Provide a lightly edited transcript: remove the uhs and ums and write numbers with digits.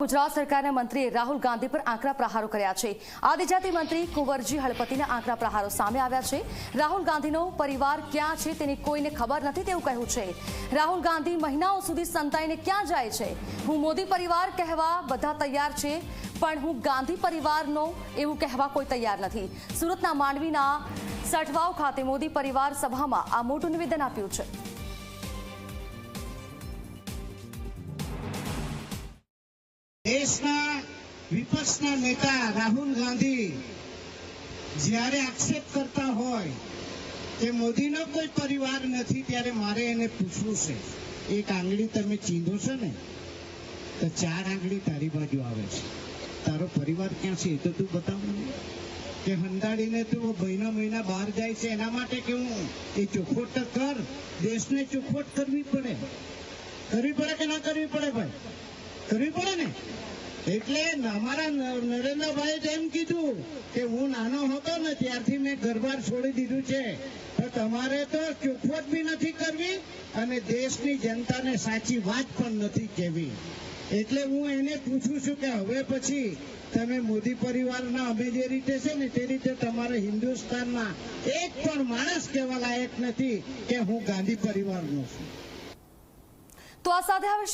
ગુજરાત સરકારના મંત્રી રાહુલ ગાંધી પર આકરા પ્રહારો કર્યા છે। આદિજાતિ મંત્રી કુંવરજી હળપતિના આકરા પ્રહારો સામે આવ્યા છે। રાહુલ ગાંધીનો પરિવાર ક્યાં છે તેની કોઈને ખબર નથી તેવું કહ્યું છે। રાહુલ ગાંધી મહિનાઓ સુધી સંતાઈને ક્યાં જાય છે? હું મોદી પરિવાર કહેવા બધા તૈયાર છે, પણ હું ગાંધી પરિવારનો એવું કહેવા કોઈ તૈયાર નથી। સુરતના માંડવીના સઠવાવ ખાતે મોદી પરિવાર સભામાં આ મોટું નિવેદન આપ્યું છે। દેશના વિપક્ષના નેતા રાહુલ ગાંધી જ્યારે આક્ષેપ કરતા હોય કે મોદીનો કોઈ પરિવાર નથી, ત્યારે મારે એને પૂછવું છે, એક આંગળી તમે ચીંધો છો ને તો 4 આંગળી તારી બાજુ આવે છે, તારો પરિવાર ક્યાં છે એ તો તું બતાવ મને। કે હંદાડીને તું મહિના બહાર જાય છે એના માટે કે હું એ ચોખવટ કર, દેશને ચોખવટ કરવી પડે કે ના કરવી પડે ભાઈ? કરવી પડે ને। એટલે અમારા નરેન્દ્રભાઈએ તો એમ કીધું કે હું નાનો હતો ને ત્યારથી મેં ઘરબાર છોડી દીધું છે, તો તમારે તો ચોખવટ બી નથી કરવી અને દેશની જનતાને સાચી વાત પણ નથી કહેવી। એટલે હું એને પૂછું છું કે હવે પછી તમે મોદી પરિવારના અમે જે રીતે છે ને તે રીતે તમારે હિન્દુસ્તાનના એક પણ માણસ કહેવા લાયક નથી કે હું ગાંધી પરિવારનો છું। તો આ સાથે હવે